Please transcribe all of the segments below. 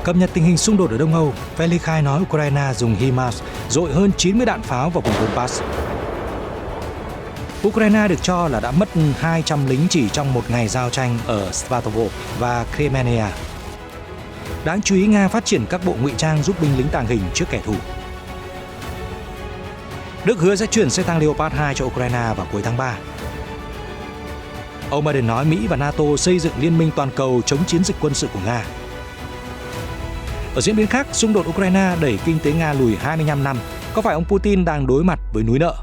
Cập nhật tình hình xung đột ở Đông Âu, Felix khai nói Ukraine dùng HIMARS dội hơn 90 đạn pháo vào vùng Donbass. Ukraine được cho là đã mất 200 lính chỉ trong một ngày giao tranh ở Svatovo và Crimea. Đáng chú ý, Nga phát triển các bộ ngụy trang giúp binh lính tàng hình trước kẻ thù. Đức hứa sẽ chuyển xe tăng Leopard 2 cho Ukraine vào cuối tháng 3. Ông Biden nói Mỹ và NATO xây dựng liên minh toàn cầu chống chiến dịch quân sự của Nga. Ở diễn biến khác, xung đột Ukraine đẩy kinh tế Nga lùi 25 năm. Có phải ông Putin đang đối mặt với núi nợ?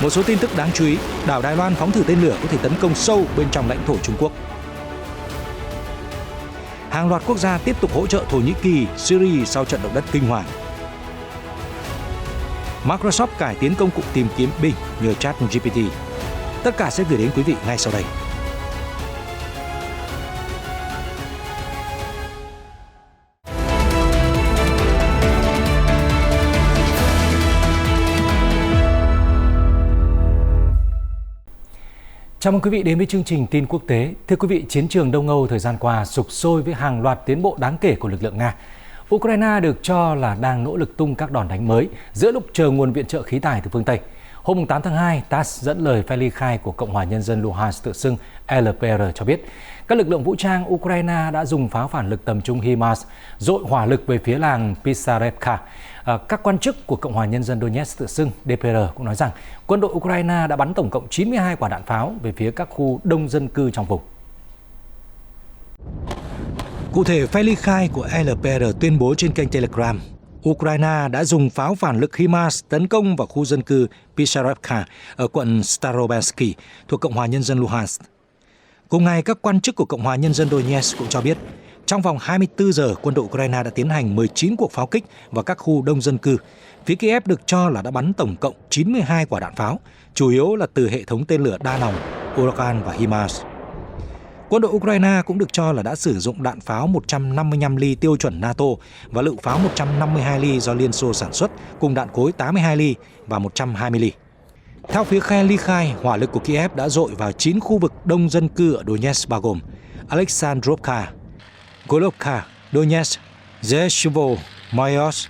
Một số tin tức đáng chú ý, đảo Đài Loan phóng thử tên lửa có thể tấn công sâu bên trong lãnh thổ Trung Quốc. Hàng loạt quốc gia tiếp tục hỗ trợ Thổ Nhĩ Kỳ, Syria sau trận động đất kinh hoàng. Microsoft cải tiến công cụ tìm kiếm Bing nhờ ChatGPT. Tất cả sẽ gửi đến quý vị ngay sau đây. Chào mừng quý vị đến với chương trình tin quốc tế. Thưa quý vị, chiến trường Đông Âu thời gian qua sục sôi với hàng loạt tiến bộ đáng kể của lực lượng Nga. Ukraine được cho là đang nỗ lực tung các đòn đánh mới giữa lúc chờ nguồn viện trợ khí tài từ phương Tây. Hôm 8 tháng 2, TASS dẫn lời Felix khai của Cộng hòa Nhân dân Luhansk tự xưng LPR cho biết các lực lượng vũ trang Ukraine đã dùng pháo phản lực tầm trung HIMARS dội hỏa lực về phía làng Pisarevka. Các quan chức của Cộng hòa Nhân dân Donetsk tự xưng DPR cũng nói rằng quân đội Ukraine đã bắn tổng cộng 92 quả đạn pháo về phía các khu đông dân cư trong vùng. Cụ thể, Felix khai của LPR tuyên bố trên kênh Telegram Ukraine đã dùng pháo phản lực HIMARS tấn công vào khu dân cư Pisarevka ở quận Starobelsky thuộc Cộng hòa Nhân dân Luhansk. Cùng ngày, các quan chức của Cộng hòa Nhân dân Donetsk cũng cho biết trong vòng 24 giờ, quân đội Ukraine đã tiến hành 19 cuộc pháo kích vào các khu đông dân cư. Phía Kiev được cho là đã bắn tổng cộng 92 quả đạn pháo, chủ yếu là từ hệ thống tên lửa đa nòng Uragan và HIMARS. Quân đội Ukraine cũng được cho là đã sử dụng đạn pháo 155 ly tiêu chuẩn NATO và lựu pháo 152 ly do Liên Xô sản xuất cùng đạn cối 82 ly và 120 ly. Theo phía Felix khai, hỏa lực của Kiev đã dội vào 9 khu vực đông dân cư ở Donetsk bao gồm Alexandrovka, Golovka, Donetsk, Zheshevo, Moyos,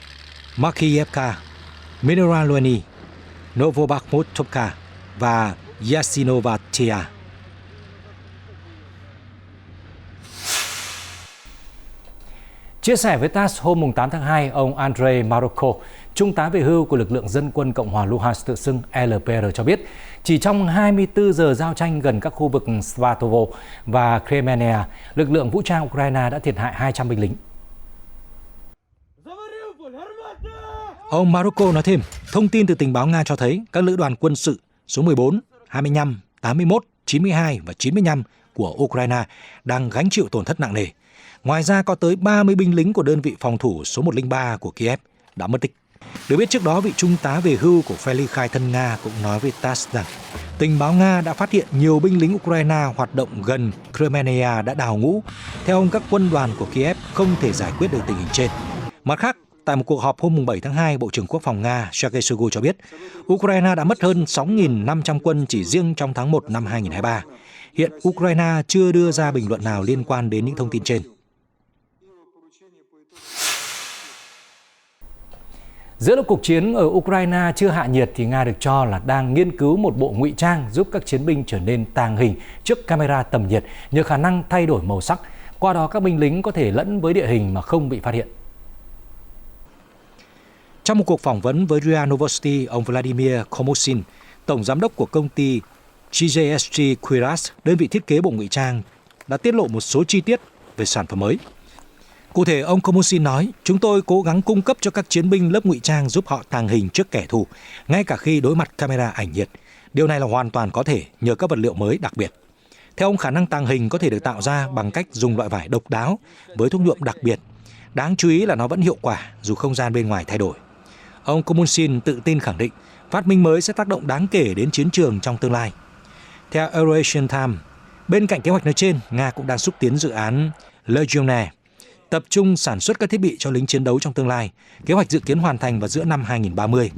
Makiivka, Mineralny, Novobakhmutovka và Yasinovatia. Chia sẻ với TASS hôm 8 tháng 2, ông Andrei Maroko, trung tá về hưu của lực lượng dân quân Cộng hòa Luhansk tự xưng LPR cho biết, chỉ trong 24 giờ giao tranh gần các khu vực Svatovo và Crimea, lực lượng vũ trang Ukraine đã thiệt hại 200 binh lính. Ông Maroko nói thêm, thông tin từ tình báo Nga cho thấy các lữ đoàn quân sự số 14, 25, 81, 92 và 95 của Ukraine đang gánh chịu tổn thất nặng nề. Ngoài ra, có tới 30 binh lính của đơn vị phòng thủ số 103 của Kiev đã mất tích. Được biết trước đó, vị trung tá về hưu của Felix khai thân Nga cũng nói với TASS rằng tình báo Nga đã phát hiện nhiều binh lính Ukraine hoạt động gần Crimea đã đào ngũ. Theo ông, các quân đoàn của Kiev không thể giải quyết được tình hình trên. Mặt khác, tại một cuộc họp hôm 7 tháng 2, Bộ trưởng Quốc phòng Nga Sergei Shoigu cho biết Ukraine đã mất hơn 6.500 quân chỉ riêng trong tháng 1 năm 2023. Hiện Ukraine chưa đưa ra bình luận nào liên quan đến những thông tin trên. Giữa lúc cuộc chiến ở Ukraine chưa hạ nhiệt thì Nga được cho là đang nghiên cứu một bộ ngụy trang giúp các chiến binh trở nên tàng hình trước camera tầm nhiệt nhờ khả năng thay đổi màu sắc. Qua đó các binh lính có thể lẫn với địa hình mà không bị phát hiện. Trong một cuộc phỏng vấn với RIA Novosti, ông Vladimir Komusin, tổng giám đốc của công ty GJSG Quiras, đơn vị thiết kế bộ ngụy trang, đã tiết lộ một số chi tiết về sản phẩm mới. Cụ thể, ông Komusin nói, chúng tôi cố gắng cung cấp cho các chiến binh lớp ngụy trang giúp họ tàng hình trước kẻ thù, ngay cả khi đối mặt camera ảnh nhiệt. Điều này là hoàn toàn có thể nhờ các vật liệu mới đặc biệt. Theo ông, khả năng tàng hình có thể được tạo ra bằng cách dùng loại vải độc đáo với thuốc nhuộm đặc biệt. Đáng chú ý là nó vẫn hiệu quả dù không gian bên ngoài thay đổi. Ông Komusin tự tin khẳng định phát minh mới sẽ tác động đáng kể đến chiến trường trong tương lai. Theo Eurasian Times, bên cạnh kế hoạch nói trên, Nga cũng đang xúc tiến dự án Legionnaire, tập trung sản xuất các thiết bị cho lính chiến đấu trong tương lai, kế hoạch dự kiến hoàn thành vào giữa năm 2030.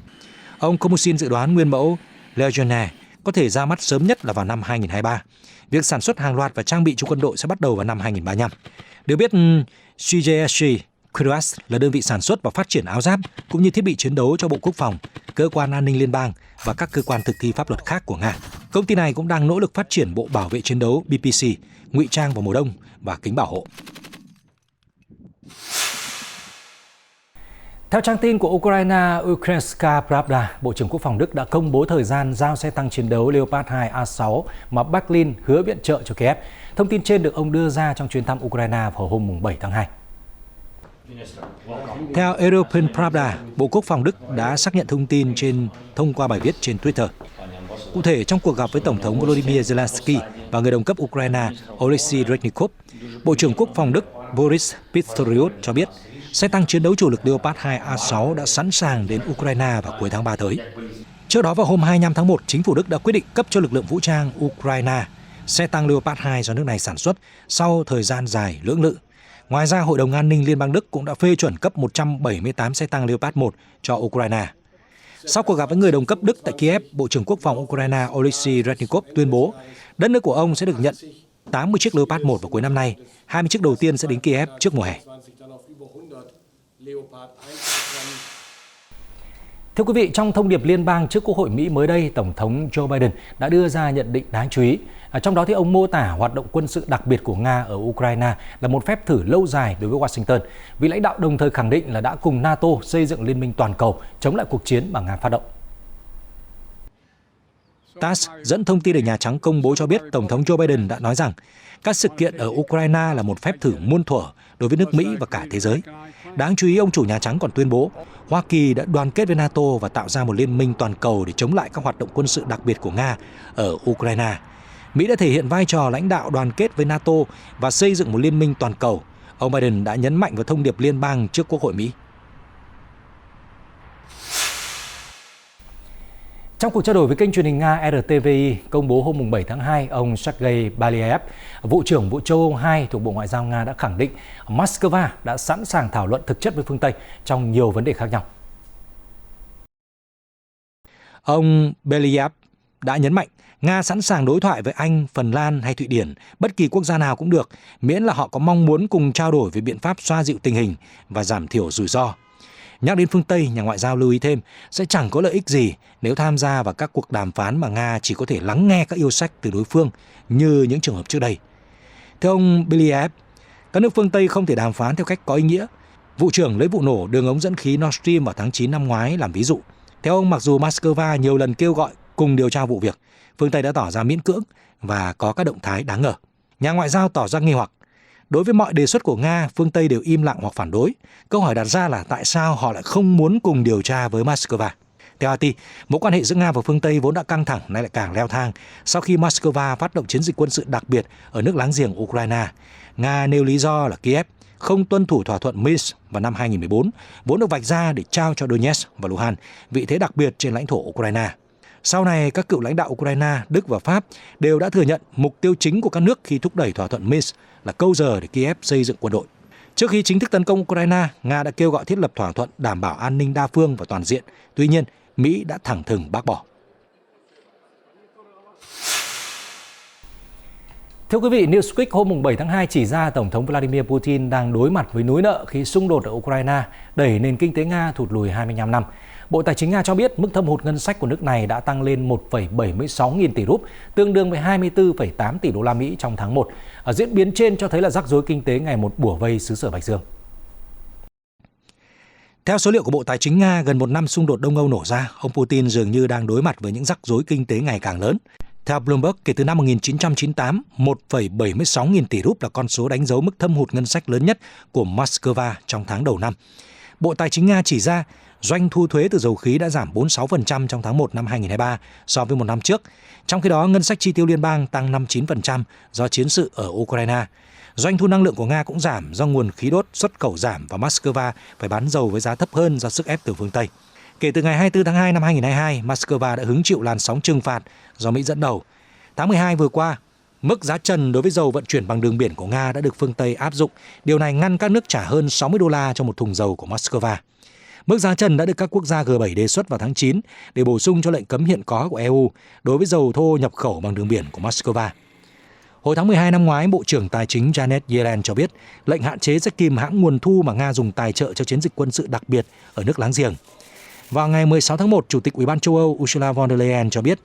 Ông Komusin dự đoán nguyên mẫu Legionnaire có thể ra mắt sớm nhất là vào năm 2023. Việc sản xuất hàng loạt và trang bị cho quân đội sẽ bắt đầu vào năm 2035. Được biết, CJSG Kuras là đơn vị sản xuất và phát triển áo giáp cũng như thiết bị chiến đấu cho Bộ Quốc phòng, cơ quan an ninh liên bang và các cơ quan thực thi pháp luật khác của Nga. Công ty này cũng đang nỗ lực phát triển bộ bảo vệ chiến đấu BPC, ngụy trang vào mùa đông và kính bảo hộ. Theo trang tin của Ukraine Ukrainska Pravda, Bộ trưởng Quốc phòng Đức đã công bố thời gian giao xe tăng chiến đấu Leopard 2 A6 mà Berlin hứa viện trợ cho Kiev. Thông tin trên được ông đưa ra trong chuyến thăm Ukraine vào hôm 7 tháng 2. Theo European Pravda, Bộ Quốc phòng Đức đã xác nhận thông tin trên thông qua bài viết trên Twitter. Cụ thể, trong cuộc gặp với Tổng thống Volodymyr Zelensky và người đồng cấp Ukraine Oleksiy Reznikov, Bộ trưởng Quốc phòng Đức Boris Pistorius cho biết xe tăng chiến đấu chủ lực Leopard 2 A6 đã sẵn sàng đến Ukraine vào cuối tháng 3 tới. Trước đó vào hôm 25 tháng 1, chính phủ Đức đã quyết định cấp cho lực lượng vũ trang Ukraine xe tăng Leopard 2 do nước này sản xuất sau thời gian dài lưỡng lự. Ngoài ra, Hội đồng An ninh Liên bang Đức cũng đã phê chuẩn cấp 178 xe tăng Leopard 1 cho Ukraine. Sau cuộc gặp với người đồng cấp Đức tại Kiev, Bộ trưởng Quốc phòng Ukraine Oleksiy Reznikov tuyên bố đất nước của ông sẽ được nhận 80 chiếc Leopard 1 vào cuối năm nay. 20 chiếc đầu tiên sẽ đến Kiev trước mùa hè. Thưa quý vị, trong thông điệp liên bang trước Quốc hội Mỹ mới đây, Tổng thống Joe Biden đã đưa ra nhận định đáng chú ý. Trong đó thì ông mô tả hoạt động quân sự đặc biệt của Nga ở Ukraine là một phép thử lâu dài đối với Washington. Vị lãnh đạo đồng thời khẳng định là đã cùng NATO xây dựng liên minh toàn cầu chống lại cuộc chiến mà Nga phát động. TASS dẫn thông tin ở Nhà Trắng công bố cho biết Tổng thống Joe Biden đã nói rằng các sự kiện ở Ukraine là một phép thử muôn thuở đối với nước Mỹ và cả thế giới. Đáng chú ý, ông chủ Nhà Trắng còn tuyên bố Hoa Kỳ đã đoàn kết với NATO và tạo ra một liên minh toàn cầu để chống lại các hoạt động quân sự đặc biệt của Nga ở Ukraine. Mỹ đã thể hiện vai trò lãnh đạo đoàn kết với NATO và xây dựng một liên minh toàn cầu. Ông Biden đã nhấn mạnh vào thông điệp liên bang trước Quốc hội Mỹ. Trong cuộc trao đổi với kênh truyền hình Nga RTVI công bố hôm 7 tháng 2, ông Sergei Baliev, Vụ trưởng Vụ châu Âu 2 thuộc Bộ Ngoại giao Nga đã khẳng định Moscow đã sẵn sàng thảo luận thực chất với phương Tây trong nhiều vấn đề khác nhau. Ông Baliev đã nhấn mạnh Nga sẵn sàng đối thoại với Anh, Phần Lan hay Thụy Điển, bất kỳ quốc gia nào cũng được, miễn là họ có mong muốn cùng trao đổi về biện pháp xoa dịu tình hình và giảm thiểu rủi ro. Nhắc đến phương Tây, nhà ngoại giao lưu ý thêm sẽ chẳng có lợi ích gì nếu tham gia vào các cuộc đàm phán mà Nga chỉ có thể lắng nghe các yêu sách từ đối phương như những trường hợp trước đây. Theo ông Believ, các nước phương Tây không thể đàm phán theo cách có ý nghĩa. Vụ trưởng lấy vụ nổ đường ống dẫn khí Nord Stream vào tháng 9 năm ngoái làm ví dụ. Theo ông, mặc dù Moscow nhiều lần kêu gọi cùng điều tra vụ việc, phương Tây đã tỏ ra miễn cưỡng và có các động thái đáng ngờ. Nhà ngoại giao tỏ ra nghi hoặc. Đối với mọi đề xuất của Nga, phương Tây đều im lặng hoặc phản đối. Câu hỏi đặt ra là tại sao họ lại không muốn cùng điều tra với Moscow? Theo RT, mối quan hệ giữa Nga và phương Tây vốn đã căng thẳng nay lại càng leo thang sau khi Moscow phát động chiến dịch quân sự đặc biệt ở nước láng giềng Ukraine. Nga nêu lý do là Kiev không tuân thủ thỏa thuận Minsk vào năm 2014, vốn được vạch ra để trao cho Donetsk và Luhansk vị thế đặc biệt trên lãnh thổ Ukraine. Sau này, các cựu lãnh đạo Ukraine, Đức và Pháp đều đã thừa nhận mục tiêu chính của các nước khi thúc đẩy thỏa thuận Minsk là câu giờ để Kiev xây dựng quân đội. Trước khi chính thức tấn công Ukraine, Nga đã kêu gọi thiết lập thỏa thuận đảm bảo an ninh đa phương và toàn diện. Tuy nhiên, Mỹ đã thẳng thừng bác bỏ. Thưa quý vị, Newsweek hôm 7 tháng 2 chỉ ra Tổng thống Vladimir Putin đang đối mặt với núi nợ khi xung đột ở Ukraine đẩy nền kinh tế Nga thụt lùi 25 năm. Bộ Tài chính Nga cho biết mức thâm hụt ngân sách của nước này đã tăng lên 1,76 nghìn tỷ rúp, tương đương với 24,8 tỷ đô la Mỹ trong tháng 1. Diễn biến trên cho thấy là rắc rối kinh tế ngày một bủa vây xứ sở Bạch Dương. Theo số liệu của Bộ Tài chính Nga, gần một năm xung đột Đông Âu nổ ra, ông Putin dường như đang đối mặt với những rắc rối kinh tế ngày càng lớn. Theo Bloomberg, kể từ năm 1998, 1,76 nghìn tỷ rúp là con số đánh dấu mức thâm hụt ngân sách lớn nhất của Moscow trong tháng đầu năm. Bộ Tài chính Nga chỉ ra doanh thu thuế từ dầu khí đã giảm 46% trong tháng 1 năm 2023 so với một năm trước. Trong khi đó, ngân sách chi tiêu liên bang tăng 59% do chiến sự ở Ukraine. Doanh thu năng lượng của Nga cũng giảm do nguồn khí đốt xuất khẩu giảm và Moscow phải bán dầu với giá thấp hơn do sức ép từ phương Tây. Kể từ ngày 24 tháng 2 năm 2022, Moscow đã hứng chịu làn sóng trừng phạt do Mỹ dẫn đầu. Tháng 12 vừa qua, mức giá trần đối với dầu vận chuyển bằng đường biển của Nga đã được phương Tây áp dụng. Điều này ngăn các nước trả hơn 60 đô la cho một thùng dầu của Moscow. Mức giá trần đã được các quốc gia G7 đề xuất vào tháng 9 để bổ sung cho lệnh cấm hiện có của EU đối với dầu thô nhập khẩu bằng đường biển của Moscow. Hồi tháng 12 năm ngoái, Bộ trưởng Tài chính Janet Yellen cho biết lệnh hạn chế sẽ kìm hãm nguồn thu mà Nga dùng tài trợ cho chiến dịch quân sự đặc biệt ở nước láng giềng. Vào ngày 16 tháng 1, Chủ tịch Ủy ban châu Âu Ursula von der Leyen cho biết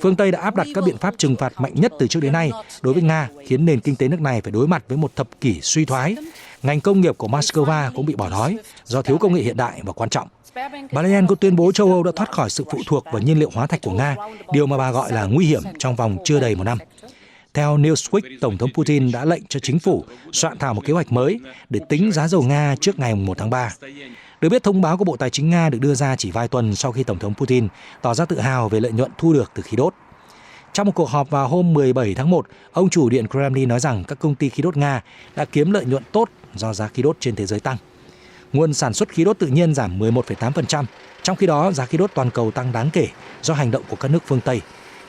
phương Tây đã áp đặt các biện pháp trừng phạt mạnh nhất từ trước đến nay đối với Nga, khiến nền kinh tế nước này phải đối mặt với một thập kỷ suy thoái. Ngành công nghiệp của Moscow cũng bị bỏ đói do thiếu công nghệ hiện đại và quan trọng. Bà Leyen có tuyên bố châu Âu đã thoát khỏi sự phụ thuộc vào nhiên liệu hóa thạch của Nga, điều mà bà gọi là nguy hiểm trong vòng chưa đầy một năm. Theo Newsweek, Tổng thống Putin đã lệnh cho chính phủ soạn thảo một kế hoạch mới để tính giá dầu Nga trước ngày 1 tháng 3. Được biết, thông báo của Bộ Tài chính Nga được đưa ra chỉ vài tuần sau khi Tổng thống Putin tỏ ra tự hào về lợi nhuận thu được từ khí đốt. Trong một cuộc họp vào hôm 17 tháng 1, ông chủ Điện Kremlin nói rằng các công ty khí đốt Nga đã kiếm lợi nhuận tốt do giá khí đốt trên thế giới tăng. Nguồn sản xuất khí đốt tự nhiên giảm 11,8%, trong khi đó giá khí đốt toàn cầu tăng đáng kể do hành động của các nước phương Tây.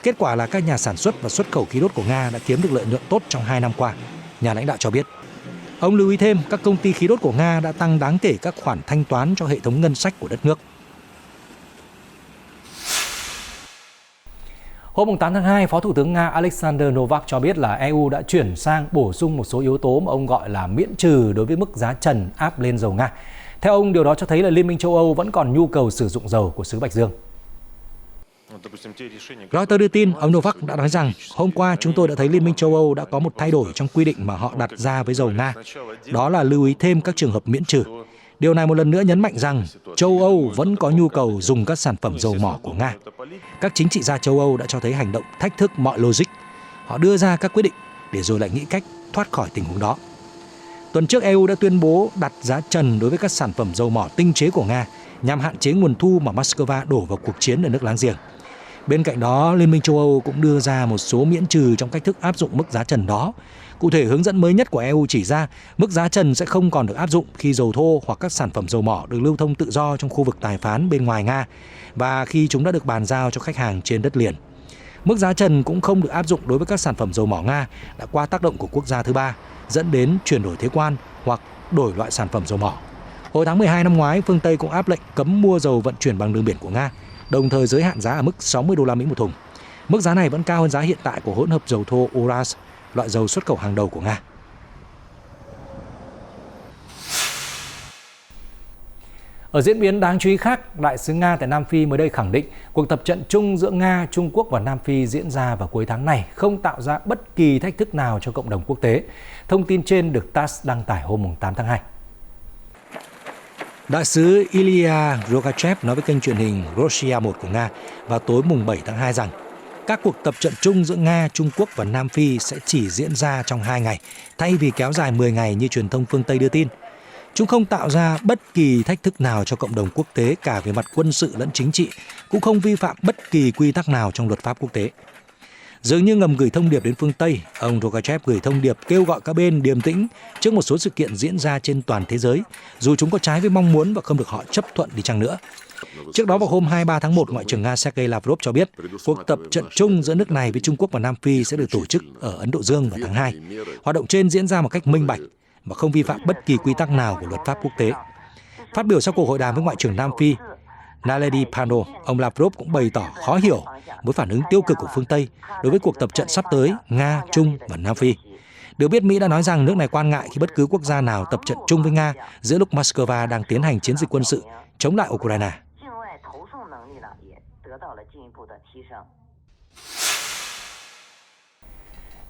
Kết quả là các nhà sản xuất và xuất khẩu khí đốt của Nga đã kiếm được lợi nhuận tốt trong 2 năm qua, nhà lãnh đạo cho biết. Ông lưu ý thêm, các công ty khí đốt của Nga đã tăng đáng kể các khoản thanh toán cho hệ thống ngân sách của đất nước. Hôm 8 tháng 2, Phó Thủ tướng Nga Alexander Novak cho biết là EU đã chuyển sang bổ sung một số yếu tố mà ông gọi là miễn trừ đối với mức giá trần áp lên dầu Nga. Theo ông, điều đó cho thấy là Liên minh châu Âu vẫn còn nhu cầu sử dụng dầu của xứ Bạch Dương. Reuters đưa tin, ông Novak đã nói rằng hôm qua chúng tôi đã thấy Liên minh châu Âu đã có một thay đổi trong quy định mà họ đặt ra với dầu Nga. Đó là lưu ý thêm các trường hợp miễn trừ. Điều này một lần nữa nhấn mạnh rằng châu Âu vẫn có nhu cầu dùng các sản phẩm dầu mỏ của Nga. Các chính trị gia châu Âu đã cho thấy hành động thách thức mọi logic. Họ đưa ra các quyết định để rồi lại nghĩ cách thoát khỏi tình huống đó. Tuần trước, EU đã tuyên bố đặt giá trần đối với các sản phẩm dầu mỏ tinh chế của Nga nhằm hạn chế nguồn thu mà Moscow đổ vào cuộc chiến ở nước láng giềng. Bên cạnh đó, Liên minh châu Âu cũng đưa ra một số miễn trừ trong cách thức áp dụng mức giá trần đó. Cụ thể, hướng dẫn mới nhất của EU chỉ ra mức giá trần sẽ không còn được áp dụng khi dầu thô hoặc các sản phẩm dầu mỏ được lưu thông tự do trong khu vực tài phán bên ngoài Nga và khi chúng đã được bàn giao cho khách hàng trên đất liền. Mức giá trần cũng không được áp dụng đối với các sản phẩm dầu mỏ Nga đã qua tác động của quốc gia thứ ba, dẫn đến chuyển đổi thuế quan hoặc đổi loại sản phẩm dầu mỏ. Hồi tháng 12 năm ngoái, phương Tây cũng áp lệnh cấm mua dầu vận chuyển bằng đường biển của Nga, đồng thời giới hạn giá ở mức 60 đô la Mỹ một thùng. Mức giá này vẫn cao hơn giá hiện tại của hỗn hợp dầu thô Urals, loại dầu xuất khẩu hàng đầu của Nga. Ở diễn biến đáng chú ý khác, Đại sứ Nga tại Nam Phi mới đây khẳng định cuộc tập trận chung giữa Nga, Trung Quốc và Nam Phi diễn ra vào cuối tháng này không tạo ra bất kỳ thách thức nào cho cộng đồng quốc tế. Thông tin trên được TASS đăng tải hôm 8 tháng 2. Đại sứ Ilya Rogachev nói với kênh truyền hình Russia 1 của Nga vào tối 7 tháng 2 rằng các cuộc tập trận chung giữa Nga, Trung Quốc và Nam Phi sẽ chỉ diễn ra trong 2 ngày, thay vì kéo dài 10 ngày như truyền thông phương Tây đưa tin. Chúng không tạo ra bất kỳ thách thức nào cho cộng đồng quốc tế cả về mặt quân sự lẫn chính trị, cũng không vi phạm bất kỳ quy tắc nào trong luật pháp quốc tế. Dường như ngầm gửi thông điệp đến phương Tây, ông Rogachev gửi thông điệp kêu gọi các bên điềm tĩnh trước một số sự kiện diễn ra trên toàn thế giới, dù chúng có trái với mong muốn và không được họ chấp thuận đi chăng nữa. Trước đó vào hôm 23 tháng 1, Ngoại trưởng Nga Sergei Lavrov cho biết cuộc tập trận chung giữa nước này với Trung Quốc và Nam Phi sẽ được tổ chức ở Ấn Độ Dương vào tháng 2. Hoạt động trên diễn ra một cách minh bạch và không vi phạm bất kỳ quy tắc nào của luật pháp quốc tế. Phát biểu sau cuộc hội đàm với Ngoại trưởng Nam Phi Naledi Pandor, ông Lavrov cũng bày tỏ khó hiểu với phản ứng tiêu cực của phương Tây đối với cuộc tập trận sắp tới Nga, Trung và Nam Phi. Được biết, Mỹ đã nói rằng nước này quan ngại khi bất cứ quốc gia nào tập trận chung với Nga giữa lúc Moscow đang tiến hành chiến dịch quân sự chống lại Ukraine.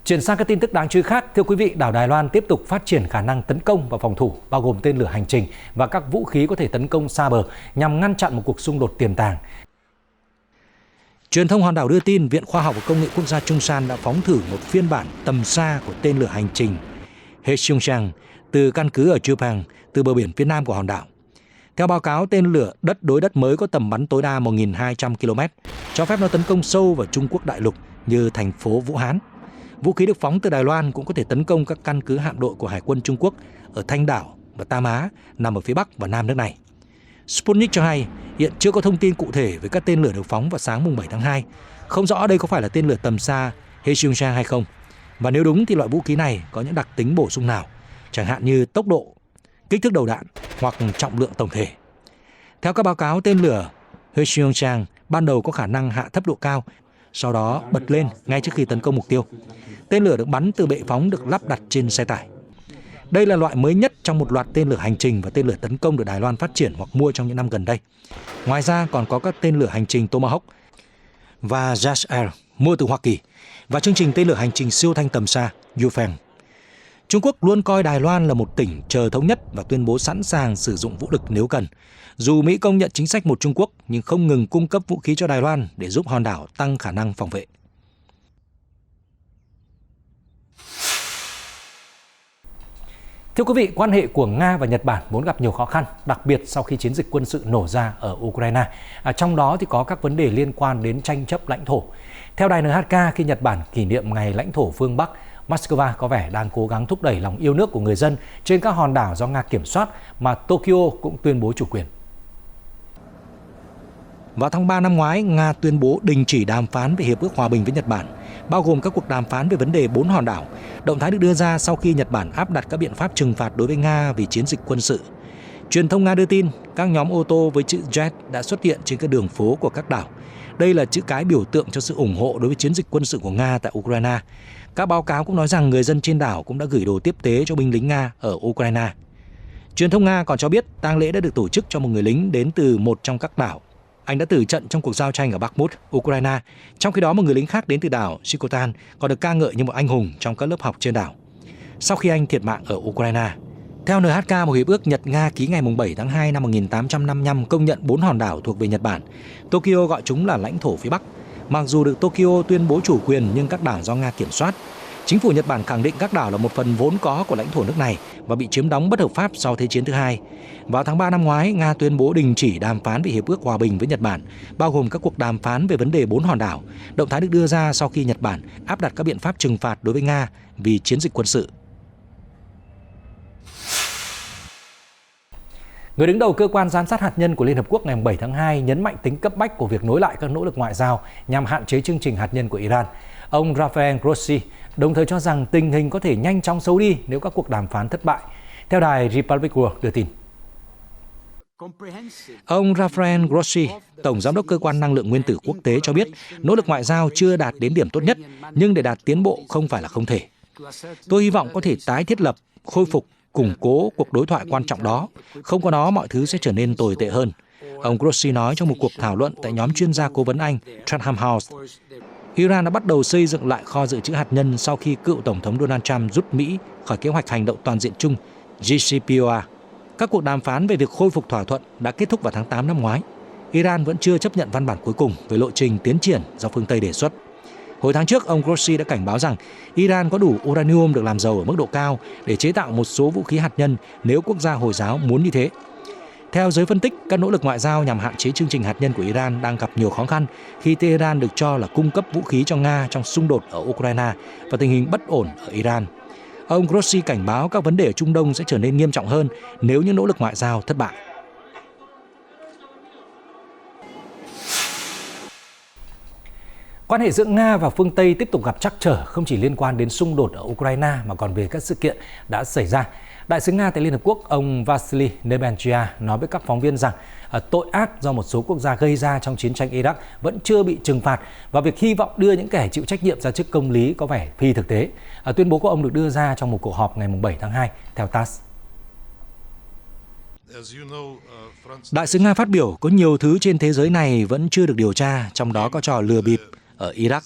Chuyển sang các tin tức đáng chú ý khác, thưa quý vị, đảo Đài Loan tiếp tục phát triển khả năng tấn công và phòng thủ, bao gồm tên lửa hành trình và các vũ khí có thể tấn công xa bờ nhằm ngăn chặn một cuộc xung đột tiềm tàng. Truyền thông hòn đảo đưa tin Viện Khoa học và Công nghệ Quốc gia Trung San đã phóng thử một phiên bản tầm xa của tên lửa hành trình Hecheongchang từ căn cứ ở Chupang, từ bờ biển phía nam của hòn đảo. Theo báo cáo, tên lửa đất đối đất mới có tầm bắn tối đa 1.200 km, cho phép nó tấn công sâu vào Trung Quốc đại lục như thành phố Vũ Hán. Vũ khí được phóng từ Đài Loan cũng có thể tấn công các căn cứ hạm đội của Hải quân Trung Quốc ở Thanh Đảo và Tam Á nằm ở phía bắc và nam nước này. Sputnik cho hay hiện chưa có thông tin cụ thể về các tên lửa được phóng vào sáng 7 tháng 2. Không rõ đây có phải là tên lửa tầm xa Hecheongchang hay không. Và nếu đúng thì loại vũ khí này có những đặc tính bổ sung nào, chẳng hạn như tốc độ, kích thước đầu đạn hoặc trọng lượng tổng thể. Theo các báo cáo, tên lửa Hecheongchang ban đầu có khả năng hạ thấp độ cao sau đó bật lên ngay trước khi tấn công mục tiêu. Tên lửa được bắn từ bệ phóng được lắp đặt trên xe tải. Đây là loại mới nhất trong một loạt tên lửa hành trình và tên lửa tấn công được Đài Loan phát triển hoặc mua trong những năm gần đây. Ngoài ra còn có các tên lửa hành trình Tomahawk và Jas Air mua từ Hoa Kỳ và chương trình tên lửa hành trình siêu thanh tầm xa Yufeng. Trung Quốc luôn coi Đài Loan là một tỉnh chờ thống nhất và tuyên bố sẵn sàng sử dụng vũ lực nếu cần. Dù Mỹ công nhận chính sách một Trung Quốc nhưng không ngừng cung cấp vũ khí cho Đài Loan để giúp hòn đảo tăng khả năng phòng vệ. Thưa quý vị, quan hệ của Nga và Nhật Bản vốn gặp nhiều khó khăn, đặc biệt sau khi chiến dịch quân sự nổ ra ở Ukraine. Trong đó thì có các vấn đề liên quan đến tranh chấp lãnh thổ. Theo đài NHK, khi Nhật Bản kỷ niệm ngày lãnh thổ phương Bắc, Moscow có vẻ đang cố gắng thúc đẩy lòng yêu nước của người dân trên các hòn đảo do Nga kiểm soát mà Tokyo cũng tuyên bố chủ quyền. Vào tháng 3 năm ngoái, Nga tuyên bố đình chỉ đàm phán về hiệp ước hòa bình với Nhật Bản, bao gồm các cuộc đàm phán về vấn đề 4 hòn đảo. Động thái được đưa ra sau khi Nhật Bản áp đặt các biện pháp trừng phạt đối với Nga vì chiến dịch quân sự. Truyền thông Nga đưa tin, các nhóm ô tô với chữ Z đã xuất hiện trên các đường phố của các đảo. Đây là chữ cái biểu tượng cho sự ủng hộ đối với chiến dịch quân sự của Nga tại Ukraine. Các báo cáo cũng nói rằng người dân trên đảo cũng đã gửi đồ tiếp tế cho binh lính Nga ở Ukraine. Truyền thông Nga còn cho biết tang lễ đã được tổ chức cho một người lính đến từ một trong các đảo. Anh đã tử trận trong cuộc giao tranh ở Bakhmut, Ukraine. Trong khi đó, một người lính khác đến từ đảo Shikotan còn được ca ngợi như một anh hùng trong các lớp học trên đảo, sau khi anh thiệt mạng ở Ukraine. Theo NHK, một hiệp ước Nhật-Nga ký ngày 7 tháng 2 năm 1855 công nhận 4 hòn đảo thuộc về Nhật Bản. Tokyo gọi chúng là lãnh thổ phía Bắc. Mặc dù được Tokyo tuyên bố chủ quyền nhưng các đảo do Nga kiểm soát. Chính phủ Nhật Bản khẳng định các đảo là một phần vốn có của lãnh thổ nước này và bị chiếm đóng bất hợp pháp sau Thế chiến thứ hai. Vào tháng 3 năm ngoái, Nga tuyên bố đình chỉ đàm phán về hiệp ước hòa bình với Nhật Bản, bao gồm các cuộc đàm phán về vấn đề 4 hòn đảo. Động thái được đưa ra sau khi Nhật Bản áp đặt các biện pháp trừng phạt đối với Nga vì chiến dịch quân sự. Người đứng đầu cơ quan giám sát hạt nhân của Liên Hợp Quốc ngày 7 tháng 2 nhấn mạnh tính cấp bách của việc nối lại các nỗ lực ngoại giao nhằm hạn chế chương trình hạt nhân của Iran. Ông Rafael Grossi đồng thời cho rằng tình hình có thể nhanh chóng xấu đi nếu các cuộc đàm phán thất bại. Theo đài Republic World đưa tin. Ông Rafael Grossi, Tổng Giám đốc Cơ quan Năng lượng Nguyên tử Quốc tế cho biết nỗ lực ngoại giao chưa đạt đến điểm tốt nhất, nhưng để đạt tiến bộ không phải là không thể. Tôi hy vọng có thể tái thiết lập, khôi phục, củng cố cuộc đối thoại quan trọng đó. Không có nó, mọi thứ sẽ trở nên tồi tệ hơn. Ông Grossi nói trong một cuộc thảo luận tại nhóm chuyên gia cố vấn Anh Chatham House. Iran đã bắt đầu xây dựng lại kho dự trữ hạt nhân sau khi cựu Tổng thống Donald Trump rút Mỹ khỏi kế hoạch hành động toàn diện chung JCPOA. Các cuộc đàm phán về việc khôi phục thỏa thuận đã kết thúc vào tháng 8 năm ngoái. Iran vẫn chưa chấp nhận văn bản cuối cùng về lộ trình tiến triển do phương Tây đề xuất. Hồi tháng trước, ông Grossi đã cảnh báo rằng Iran có đủ uranium được làm giàu ở mức độ cao để chế tạo một số vũ khí hạt nhân nếu quốc gia Hồi giáo muốn như thế. Theo giới phân tích, các nỗ lực ngoại giao nhằm hạn chế chương trình hạt nhân của Iran đang gặp nhiều khó khăn khi Tehran được cho là cung cấp vũ khí cho Nga trong xung đột ở Ukraine và tình hình bất ổn ở Iran. Ông Grossi cảnh báo các vấn đề ở Trung Đông sẽ trở nên nghiêm trọng hơn nếu những nỗ lực ngoại giao thất bại. Quan hệ giữa Nga và phương Tây tiếp tục gặp trắc trở không chỉ liên quan đến xung đột ở Ukraine mà còn về các sự kiện đã xảy ra. Đại sứ Nga tại Liên Hợp Quốc, ông Vasily Nebenzia nói với các phóng viên rằng tội ác do một số quốc gia gây ra trong chiến tranh Iraq vẫn chưa bị trừng phạt và việc hy vọng đưa những kẻ chịu trách nhiệm ra trước công lý có vẻ phi thực tế. Tuyên bố của ông được đưa ra trong một cuộc họp ngày 7 tháng 2, theo TASS. Đại sứ Nga phát biểu có nhiều thứ trên thế giới này vẫn chưa được điều tra, trong đó có trò lừa bịp ở Iraq.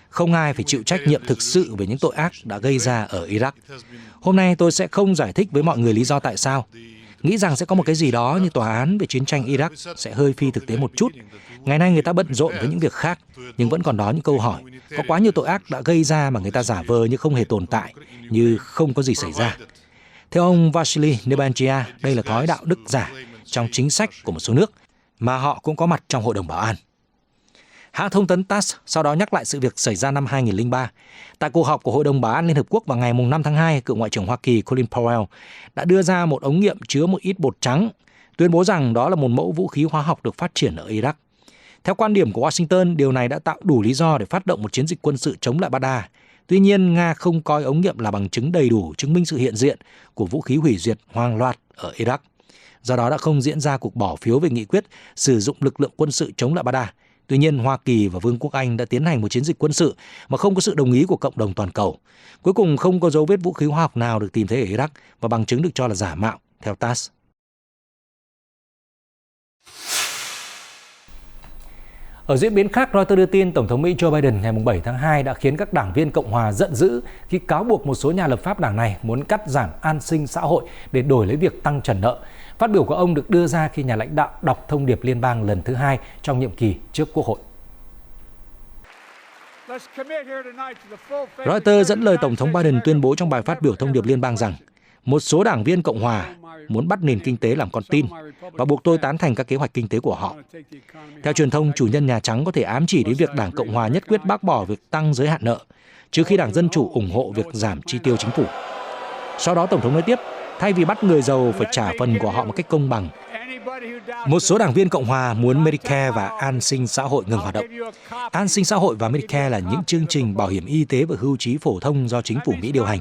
Không ai phải chịu trách nhiệm thực sự về những tội ác đã gây ra ở Iraq. Hôm nay tôi sẽ không giải thích với mọi người lý do tại sao. Nghĩ rằng sẽ có một cái gì đó như tòa án về chiến tranh Iraq sẽ hơi phi thực tế một chút. Ngày nay người ta bận rộn với những việc khác, nhưng vẫn còn đó những câu hỏi. Có quá nhiều tội ác đã gây ra mà người ta giả vờ như không hề tồn tại, như không có gì xảy ra. Theo ông Vasily Nebenzia, đây là thói đạo đức giả trong chính sách của một số nước, mà họ cũng có mặt trong Hội đồng Bảo an. Hãng thông tấn TASS sau đó nhắc lại sự việc xảy ra năm 2003. Tại cuộc họp của Hội đồng Bảo an Liên Hợp Quốc vào ngày 5 tháng 2, cựu Ngoại trưởng Hoa Kỳ Colin Powell đã đưa ra một ống nghiệm chứa một ít bột trắng, tuyên bố rằng đó là một mẫu vũ khí hóa học được phát triển ở Iraq. Theo quan điểm của Washington, điều này đã tạo đủ lý do để phát động một chiến dịch quân sự chống lại Baghdad. Tuy nhiên, Nga không coi ống nghiệm là bằng chứng đầy đủ chứng minh sự hiện diện của vũ khí hủy diệt hàng loạt ở Iraq. Do đó đã không diễn ra cuộc bỏ phiếu về nghị quyết sử dụng lực lượng quân sự chống lại Baghdad. Tuy nhiên, Hoa Kỳ và Vương quốc Anh đã tiến hành một chiến dịch quân sự mà không có sự đồng ý của cộng đồng toàn cầu. Cuối cùng không có dấu vết vũ khí hóa học nào được tìm thấy ở Iraq và bằng chứng được cho là giả mạo, theo TASS. Ở diễn biến khác, Reuters đưa tin Tổng thống Mỹ Joe Biden ngày 7 tháng 2 đã khiến các đảng viên Cộng hòa giận dữ khi cáo buộc một số nhà lập pháp đảng này muốn cắt giảm an sinh xã hội để đổi lấy việc tăng trần nợ. Phát biểu của ông được đưa ra khi nhà lãnh đạo đọc thông điệp liên bang lần thứ 2 trong nhiệm kỳ trước Quốc hội. Reuters dẫn lời Tổng thống Biden tuyên bố trong bài phát biểu thông điệp liên bang rằng một số đảng viên Cộng hòa muốn bắt nền kinh tế làm con tin và buộc tôi tán thành các kế hoạch kinh tế của họ. Theo truyền thông, chủ nhân Nhà Trắng có thể ám chỉ đến việc Đảng Cộng hòa nhất quyết bác bỏ việc tăng giới hạn nợ, trừ khi Đảng Dân Chủ ủng hộ việc giảm chi tiêu chính phủ. Sau đó, Tổng thống nói tiếp, thay vì bắt người giàu phải trả phần của họ một cách công bằng, một số đảng viên Cộng hòa muốn Medicare và an sinh xã hội ngừng hoạt động. An sinh xã hội và Medicare là những chương trình bảo hiểm y tế và hưu trí phổ thông do chính phủ Mỹ điều hành.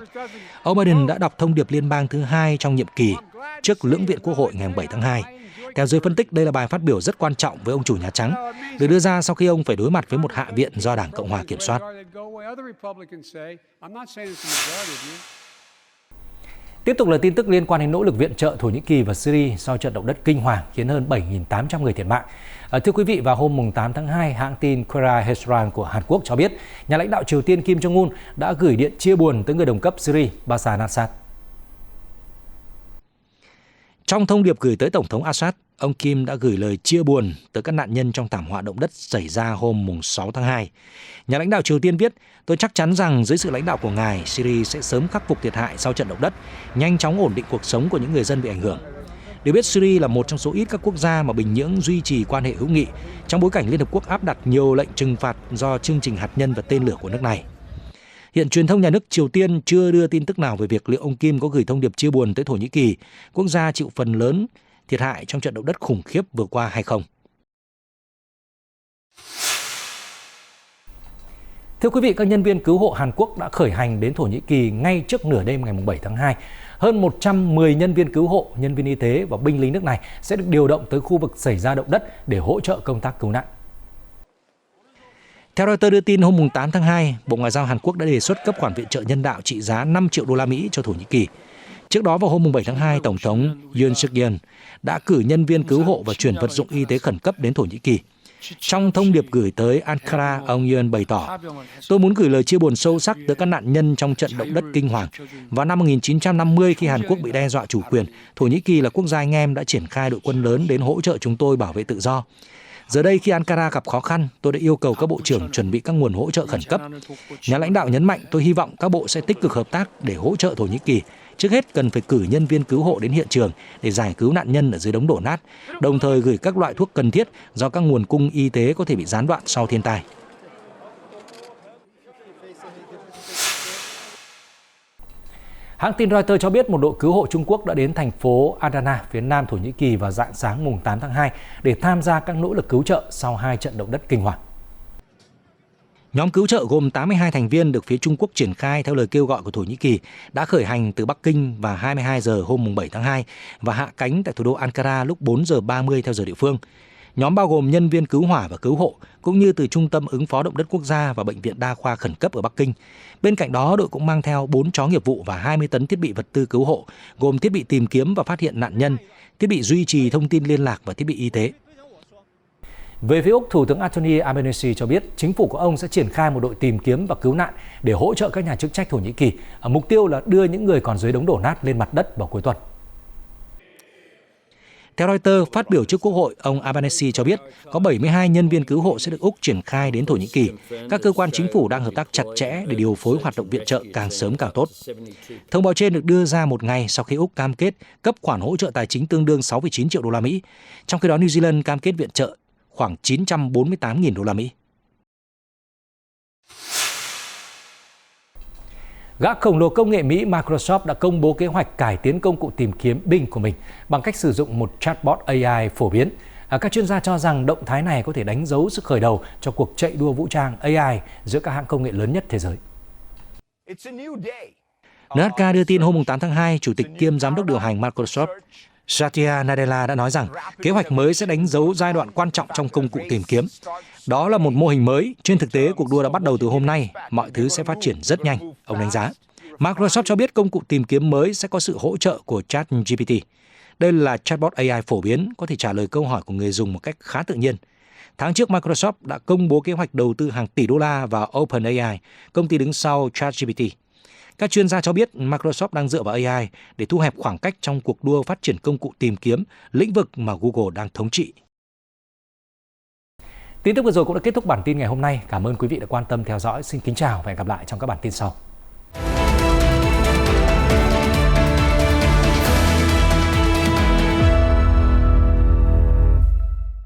Ông Biden đã đọc thông điệp liên bang thứ 2 trong nhiệm kỳ trước lưỡng viện Quốc hội ngày 7 tháng 2. Theo giới phân tích, đây là bài phát biểu rất quan trọng với ông chủ Nhà Trắng, được đưa ra sau khi ông phải đối mặt với một hạ viện do Đảng Cộng hòa kiểm soát. Tiếp tục là tin tức liên quan đến nỗ lực viện trợ Thổ Nhĩ Kỳ và Syria sau trận động đất kinh hoàng khiến hơn 7.800 người thiệt mạng. Thưa quý vị, vào hôm 8 tháng 2, hãng tin Kyorai Hezbollah của Hàn Quốc cho biết nhà lãnh đạo Triều Tiên Kim Jong-un đã gửi điện chia buồn tới người đồng cấp Syria Bashar al-Assad. Trong thông điệp gửi tới Tổng thống Assad, ông Kim đã gửi lời chia buồn tới các nạn nhân trong thảm họa động đất xảy ra hôm 6 tháng 2. Nhà lãnh đạo Triều Tiên viết, tôi chắc chắn rằng dưới sự lãnh đạo của ngài, Syria sẽ sớm khắc phục thiệt hại sau trận động đất, nhanh chóng ổn định cuộc sống của những người dân bị ảnh hưởng. Được biết, Syria là một trong số ít các quốc gia mà Bình Nhưỡng duy trì quan hệ hữu nghị trong bối cảnh Liên Hợp Quốc áp đặt nhiều lệnh trừng phạt do chương trình hạt nhân và tên lửa của nước này. Hiện truyền thông nhà nước Triều Tiên chưa đưa tin tức nào về việc liệu ông Kim có gửi thông điệp chia buồn tới Thổ Nhĩ Kỳ, quốc gia chịu phần lớn thiệt hại trong trận động đất khủng khiếp vừa qua hay không. Thưa quý vị, các nhân viên cứu hộ Hàn Quốc đã khởi hành đến Thổ Nhĩ Kỳ ngay trước nửa đêm ngày 7 tháng 2. Hơn 110 nhân viên cứu hộ, nhân viên y tế và binh lính nước này sẽ được điều động tới khu vực xảy ra động đất để hỗ trợ công tác cứu nạn. Theo Reuters đưa tin hôm 8 tháng 2, Bộ Ngoại giao Hàn Quốc đã đề xuất cấp khoản viện trợ nhân đạo trị giá 5 triệu đô la Mỹ cho Thổ Nhĩ Kỳ. Trước đó vào hôm 7 tháng 2, Tổng thống Yoon suk yeol đã cử nhân viên cứu hộ và chuyển vật dụng y tế khẩn cấp đến Thổ Nhĩ Kỳ. Trong thông điệp gửi tới Ankara, ông Yoon bày tỏ, tôi muốn gửi lời chia buồn sâu sắc tới các nạn nhân trong trận động đất kinh hoàng. Vào năm 1950, khi Hàn Quốc bị đe dọa chủ quyền, Thổ Nhĩ Kỳ là quốc gia anh em đã triển khai đội quân lớn đến hỗ trợ chúng tôi bảo vệ tự do. Giờ đây khi Ankara gặp khó khăn, tôi đã yêu cầu các bộ trưởng chuẩn bị các nguồn hỗ trợ khẩn cấp. Nhà lãnh đạo nhấn mạnh tôi hy vọng các bộ sẽ tích cực hợp tác để hỗ trợ Thổ Nhĩ Kỳ. Trước hết cần phải cử nhân viên cứu hộ đến hiện trường để giải cứu nạn nhân ở dưới đống đổ nát, đồng thời gửi các loại thuốc cần thiết do các nguồn cung y tế có thể bị gián đoạn sau thiên tai. Hãng tin Reuters cho biết một đội cứu hộ Trung Quốc đã đến thành phố Adana, phía nam Thổ Nhĩ Kỳ vào rạng sáng 8 tháng 2 để tham gia các nỗ lực cứu trợ sau 2 trận động đất kinh hoàng. Nhóm cứu trợ gồm 82 thành viên được phía Trung Quốc triển khai theo lời kêu gọi của Thổ Nhĩ Kỳ đã khởi hành từ Bắc Kinh vào 22 giờ hôm 7 tháng 2 và hạ cánh tại thủ đô Ankara lúc 4 giờ 30 theo giờ địa phương. Nhóm bao gồm nhân viên cứu hỏa và cứu hộ, cũng như từ Trung tâm ứng phó động đất quốc gia và Bệnh viện Đa khoa khẩn cấp ở Bắc Kinh. Bên cạnh đó, đội cũng mang theo 4 chó nghiệp vụ và 20 tấn thiết bị vật tư cứu hộ, gồm thiết bị tìm kiếm và phát hiện nạn nhân, thiết bị duy trì thông tin liên lạc và thiết bị y tế. Về phía Úc, Thủ tướng Anthony Albanese cho biết chính phủ của ông sẽ triển khai một đội tìm kiếm và cứu nạn để hỗ trợ các nhà chức trách Thổ Nhĩ Kỳ. Mục tiêu là đưa những người còn dưới đống đổ nát lên mặt đất vào cuối tuần. Theo Reuters, phát biểu trước Quốc hội, ông Albanese cho biết có 72 nhân viên cứu hộ sẽ được Úc triển khai đến Thổ Nhĩ Kỳ. Các cơ quan chính phủ đang hợp tác chặt chẽ để điều phối hoạt động viện trợ càng sớm càng tốt. Thông báo trên được đưa ra một ngày sau khi Úc cam kết cấp khoản hỗ trợ tài chính tương đương 6,9 triệu đô la Mỹ. Trong khi đó, New Zealand cam kết viện trợ khoảng 948.000 đô la Mỹ. Gã khổng lồ công nghệ Mỹ Microsoft đã công bố kế hoạch cải tiến công cụ tìm kiếm Bing của mình bằng cách sử dụng một chatbot AI phổ biến. Các chuyên gia cho rằng động thái này có thể đánh dấu sự khởi đầu cho cuộc chạy đua vũ trang AI giữa các hãng công nghệ lớn nhất thế giới. NHK đưa tin hôm 8 tháng 2, Chủ tịch kiêm Giám đốc điều hành Microsoft Satya Nadella đã nói rằng kế hoạch mới sẽ đánh dấu giai đoạn quan trọng trong công cụ tìm kiếm. Đó là một mô hình mới. Trên thực tế, cuộc đua đã bắt đầu từ hôm nay. Mọi thứ sẽ phát triển rất nhanh, ông đánh giá. Microsoft cho biết công cụ tìm kiếm mới sẽ có sự hỗ trợ của ChatGPT. Đây là chatbot AI phổ biến, có thể trả lời câu hỏi của người dùng một cách khá tự nhiên. Tháng trước, Microsoft đã công bố kế hoạch đầu tư hàng tỷ đô la vào OpenAI, công ty đứng sau ChatGPT. Các chuyên gia cho biết Microsoft đang dựa vào AI để thu hẹp khoảng cách trong cuộc đua phát triển công cụ tìm kiếm, lĩnh vực mà Google đang thống trị. Tin tức vừa rồi cũng đã kết thúc bản tin ngày hôm nay. Cảm ơn quý vị đã quan tâm theo dõi. Xin kính chào và hẹn gặp lại trong các bản tin sau.